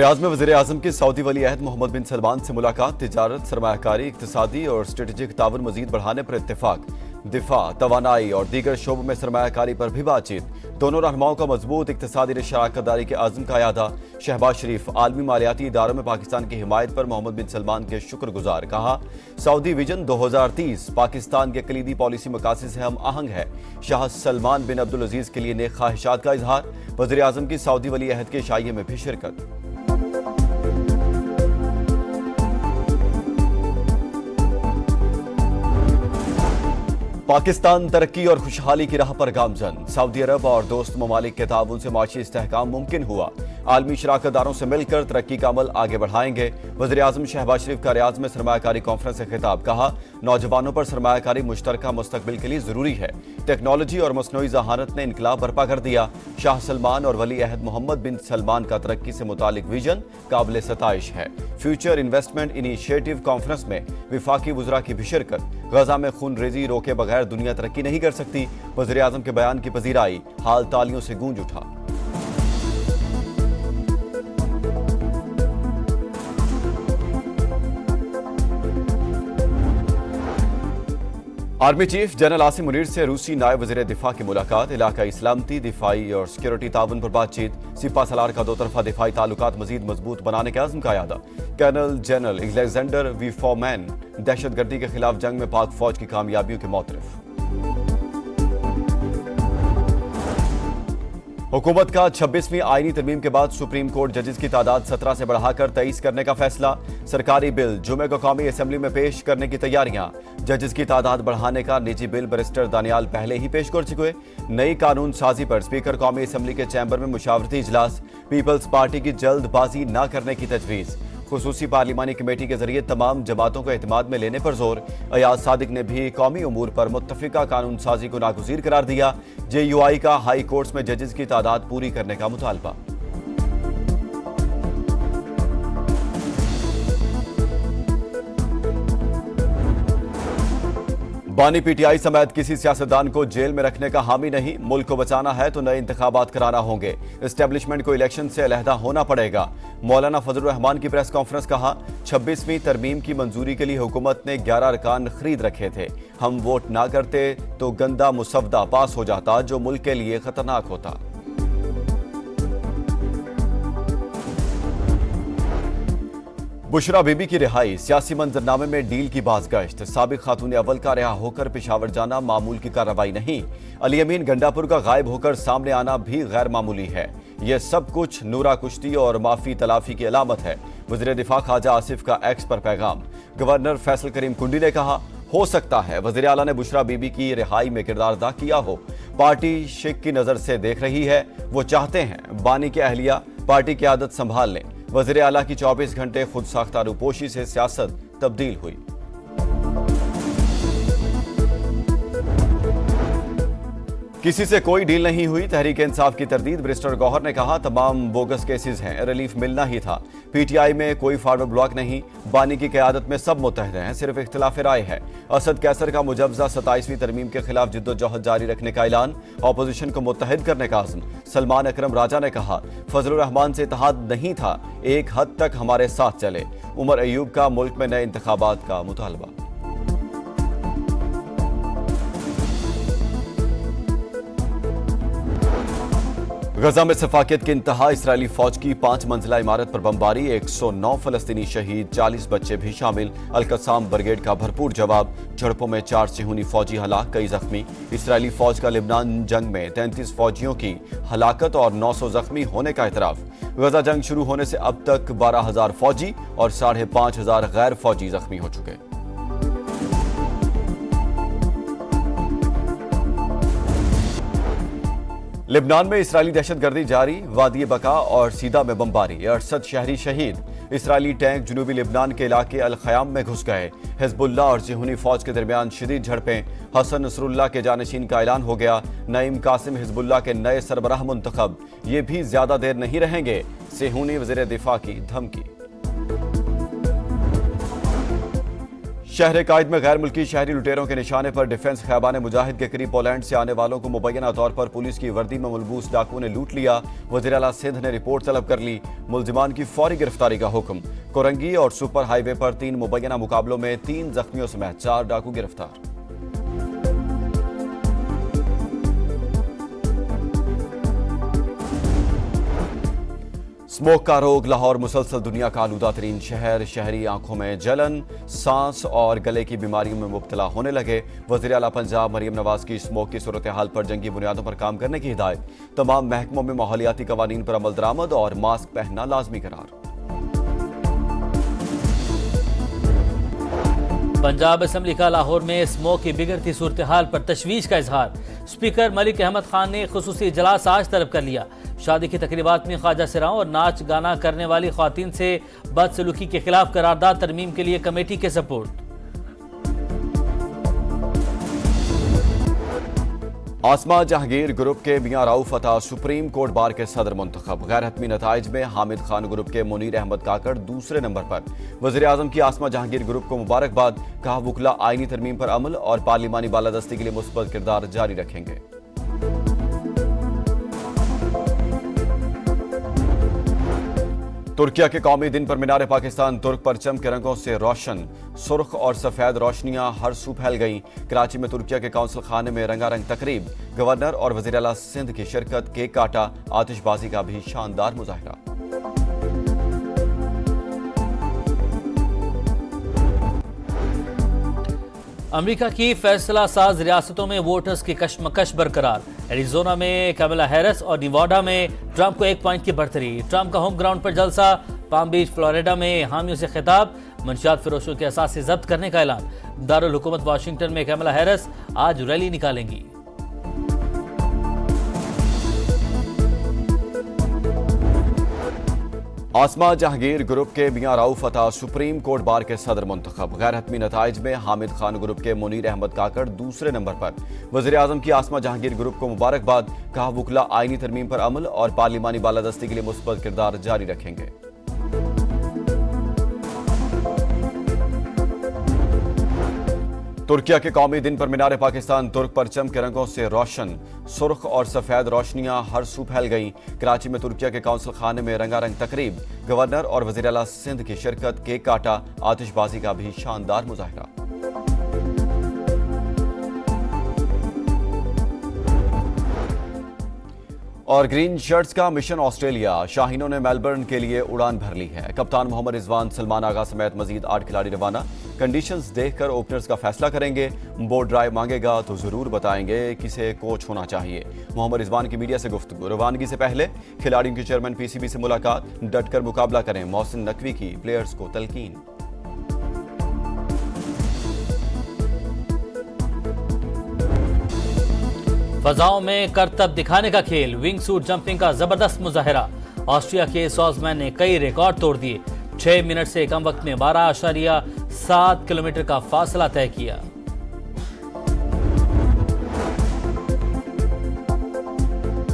Riyadh में वज़ीर-ए-आज़म की सऊदी वली अहद मोहम्मद बिन सलमान से मुलाकात। तिजारत, सरमायाकारी, इक्तिसादी और स्ट्रेटेजिक ताउन मजीद बढ़ाने पर इत्तेफाक। दिफा, तवानाई और दीगर शोबों में सरमायाकारी पर भी बातचीत। दोनों रहनुमाओं का मजबूत इक्तिसादी शराकत दारी के आज़म का यादा। शहबाज शरीफ आलमी मालियाती इदारों में पाकिस्तान की हिमायत पर मोहम्मद बिन सलमान के शुक्रगुजार। कहा, सऊदी विजन 2030 पाकिस्तान के कलीदी पॉलिसी मकासद से हम आहंग है। शाह सलमान बिन अब्दुल अजीज के लिए नेक ख्वाहिशात का इजहार। वज़ीर-ए-आज़म की सऊदी वली अहद के शाइये में भी शिरकत। पाकिस्तान तरक्की और खुशहाली की राह पर गामजन। सऊदी अरब और दोस्त ममालिक के ताउन से माशी इस्तेहकाम मुमकिन हुआ। आलमी शराकतदारों से मिलकर तरक्की का अमल आगे बढ़ाएंगे। वज़ीर-ए-आज़म शहबाज शरीफ का रियाद में सरमायाकारी कॉन्फ्रेंस से खिताब। कहा, नौजवानों पर सरमायाकारी मुश्तरका मुस्तकबिल के लिए जरूरी है। टेक्नोलॉजी और मसनूई जहानत ने इनकलाब बर्पा कर दिया। शाह सलमान और वली अहद मोहम्मद बिन सलमान का तरक्की से मुतालिक विजन काबिल सताइश है। फ्यूचर इन्वेस्टमेंट इनिशिएटिव कॉन्फ्रेंस में विफाकी वज़रा की भी शिरकत। गजा में खून रेजी रोके बगैर दुनिया तरक्की नहीं कर सकती। वज़ीर-ए-आज़म के बयान की पजीराई, हाल तालियों से गूंज उठा। Army chief general Asim Munir से रूसी नायब वज़ीर दिफा की मुलाकात। इलाकाई सलामती, दिफाई और सिक्योरिटी ताउन पर बातचीत। सिपा सलार का दो तरफा दिफाई ताल्लुकात मजीद मजबूत बनाने के आज़म का यादा। Colonel general Alexander V Forman दहशतगर्दी के खिलाफ जंग में पाक फौज की कामयाबियों के मोतरफ। हुकूमत का 26वीं आईनी तरमीम के बाद सुप्रीम कोर्ट जजेस की तादाद 17 से बढ़ाकर 23 करने का फैसला। सरकारी बिल जुमे को कौमी असम्बली में पेश करने की तैयारियां। जजेस की तादाद बढ़ाने का निजी बिल बैरिस्टर दानियाल पहले ही पेश कर चुके। नई कानून साजी पर स्पीकर कौमी असम्बली के चैम्बर में मुशावरती इजलास। पीपल्स पार्टी की जल्दबाजी न करने की तजवीज़। खुसूसी पार्लिमानी कमेटी के जरिए तमाम जमातों को एतमाद में लेने पर जोर। अयाज सादिक ने भी कौमी उमूर पर मुत्तफिका कानून साजी को नागुज़ीर करार दिया। JUI का हाई कोर्ट्स में जजेस की तादाद पूरी करने का मुतालबा। बानी PTI समेत किसी सियासतदान को जेल में रखने का हामी नहीं। मुल्क को बचाना है तो नए इंतखाबात कराना होंगे। एस्टेब्लिशमेंट को इलेक्शन से अलहदा होना पड़ेगा। मौलाना फजलुर रहमान की प्रेस कॉन्फ्रेंस। कहा, 26वीं तरमीम की मंजूरी के लिए हुकूमत ने 11 अरकान खरीद रखे थे। हम वोट ना करते तो गंदा मुसवदा पास हो जाता जो मुल्क के लिए खतरनाक होता। बुशरा बीबी की रिहाई। सियासी मंजरनामे में डील की बाज़गश्त। साबिक खातून अव्वल का रिहा होकर पेशावर जाना मामूल की कार्रवाई नहीं। अली अमीन गंडापुर का गायब होकर सामने आना भी गैर मामूली है। यह सब कुछ नूरा कुश्ती और माफी तलाफी की अलामत है। वज़ीर दिफा ख्वाजा आसिफ का एक्स पर पैगाम। गवर्नर फैसल करीम कुंडी ने कहा, हो सकता है वज़ीर आला ने बुशरा बीबी की रिहाई में किरदार अदा किया हो। पार्टी शिक की नजर से देख रही है। वो चाहते हैं बानी की अहलिया पार्टी की आदत संभाल लें। वज़ीर आला की 24 घंटे खुद साख्ता रूपोशी से सियासत तब्दील हुई। किसी से कोई डील नहीं हुई। तहरीक इंसाफ की तरदीद। बैरिस्टर गौहर ने कहा, तमाम बोगस केसेस हैं, रिलीफ मिलना ही था। PTI में कोई फॉरवर्ड ब्लॉक नहीं। बानी की क़यादत में सब मुत्तहद हैं, सिर्फ इख्तिलाफ राय है। असद कैसर का मुजवजा 27वीं तरमीम के खिलाफ जिद्दोजहद जारी रखने का ऐलान। ऑपोजिशन को मुत्तहद करने का आज़म। सलमान अकरम राजा ने कहा, फजलुर रहमान से इत्तेहाद नहीं था, एक हद तक हमारे साथ चले। उमर अयूब का मुल्क में नए इंतखाबात का मुतालबा। गजा में सफाकियत की इंतहा। इसराइली फौज की 5 मंजिला इमारत पर बमबारी। 109 फलस्तीनी शहीद, 40 बच्चे भी शामिल। अल-कसाम ब्रिगेड का भरपूर जवाब। झड़पों में 4 सिहूनी फौजी हलाक, कई जख्मी। इसराइली फौज का लिबनान जंग में 33 फौजियों की हलाकत और 900 जख्मी होने का एतराफ। गजा जंग शुरू होने से अब तक 12,000 फौजी और 5,500 गैर फौजी जख्मी हो चुके। लिबनान में इसराइली दहशतगर्दी जारी। वादी बका और सीदा में बमबारी। 68 शहरी शहीद। इसराइली टैंक जनूबी लिबनान के इलाके अल ख़याम में घुस गए। हिज़्बुल्लाह और सिहूनी फौज के दरमियान शदीद झड़पें। हसन नसरुल्लाह के जानशीन का ऐलान हो गया। नईम कासिम हिज़्बुल्लाह के नए सरबराह मुंतखब। ये भी ज्यादा देर नहीं रहेंगे। सिहूनी वज़ीर दिफा की धमकी। शहर कायद में गैर मुल्की शहरी लुटेरों के निशाने पर डिफेंस खैबान मुजाहिद के करीब पोलैंड से आने वालों को मुबैना तौर पर पुलिस की वर्दी में मुलबूस डाकुओं ने लूट लिया। वज़ीर आला सिंध ने रिपोर्ट तलब कर ली। मुलजिमान की फौरी गिरफ्तारी का हुक्म। कोरंगी और सुपर हाईवे पर 3 मुबैना मुकाबलों में 3 जख्मियों समेत 4 डाकू गिरफ्तार। स्मोक का रोग लाहौर मुसलसल दुनिया का आलूदा तरीन शहर। शहरी आंखों में जलन, सांस और गले की बीमारियों में मुब्तला होने लगे। वज़ीर आला पंजाब मरियम नवाज की स्मोक की सूरत हाल पर जंगी बुनियादों पर काम करने की हिदायत। तमाम महकमों में माहौलियाती कवानीन पर अमल दरामद और मास्क पहनना लाजमी करार। पंजाब असम्बली का लाहौर में स्मोक की बिगड़ती सूरत हाल पर तशवीश का इजहार। स्पीकर मलिक अहमद खान ने खुसूसी इजलास आज तलब कर लिया। शादी की तकरीबात में ख्वाजा सिराओं और नाच गाना करने वाली ख्वातीन से बदसलूकी के खिलाफ करारदाद तरमीम के लिए कमेटी के सपोर्ट। आसमा जहांगीर ग्रुप के मियां राउफ अता सुप्रीम कोर्ट बार के सदर मुंतखब। गैर हतमी नताइज में हामिद खान ग्रुप के मुनीर अहमद काकड़ दूसरे नंबर पर। वज़ीर आज़म की आसमा जहांगीर ग्रुप को मुबारकबाद। कहा वुकला आईनी तरमीम पर अमल और पार्लिमानी बालादस्ती के लिए मुस्बत किरदार जारी रखेंगे। तुर्किया के कौमी दिन पर मीनार पाकिस्तान तुर्क परचम के रंगों से रोशन। सुर्ख और सफेद रोशनियां हर सू फैल गईं। कराची में तुर्किया के काउंसिल खाने में रंगारंग तकरीब। गवर्नर और वज़ीर आला सिंध की शिरकत। केक काटा, आतिशबाजी का भी शानदार मुजाहिरा। अमेरिका की फैसला साज रियासतों में वोटर्स की कशमकश बरकरार। एरिजोना में कमला हैरिस और निवाडा में ट्रंप को 1 पॉइंट की बढ़तरी। ट्रंप का होम ग्राउंड पर जलसा। पाम बीच फ्लोरिडा में हामियों से खिताब। मंशियात फरोशों के असासे जब्त करने का ऐलान। दारुल हुकूमत वाशिंगटन में कमला हैरिस आज रैली निकालेंगी। आसमा जहांगीर ग्रुप के मियां राउफ अता सुप्रीम कोर्ट बार के सदर मुंतखब। गैर हतमी नताइज में हामिद खान ग्रुप के मुनीर अहमद काकड़ दूसरे नंबर पर। वज़ीर आज़म की आसमा जहांगीर ग्रुप को मुबारकबाद। कहा वुकला आईनी तरमीम पर अमल और पार्लिमानी बालादस्ती के लिए मुस्बत किरदार जारी रखेंगे। तुर्किया के कौमी दिन पर मीनार पाकिस्तान तुर्क परचम के रंगों से रोशन। सुर्ख और सफेद रोशनियां हर सू फैल गईं। कराची में तुर्किया के काउंसिल खाने में रंगारंग तकरीब। गवर्नर और वज़ीर आला सिंध की शिरकत। केक काटा, आतिशबाजी का भी शानदार मुजाहिरा। और ग्रीन शर्ट्स का मिशन ऑस्ट्रेलिया। शाहीनों ने मेलबर्न के लिए उड़ान भर ली है। कप्तान मोहम्मद रिजवान, सलमान आगा समेत मजीद 8 खिलाड़ी रवाना। कंडीशंस देखकर ओपनर्स का फैसला करेंगे। बोर्ड ड्राइव मांगेगा तो जरूर बताएंगे किसे कोच होना चाहिए। मोहम्मद रिजवान की मीडिया से गुफ्तगू। रवानगी से पहले खिलाड़ियों के चेयरमैन पीसीबी से मुलाकात। डटकर मुकाबला करें, मोहसिन नकवी की प्लेयर्स को तलकीन। फजाओं में करतब दिखाने का खेल। विंग सूट जंपिंग का जबरदस्त मुजाहिरा। ऑस्ट्रिया के सॉजमैन ने कई रिकॉर्ड तोड़ दिए। 6 मिनट से कम वक्त में 12.7 किलोमीटर का फासला तय किया।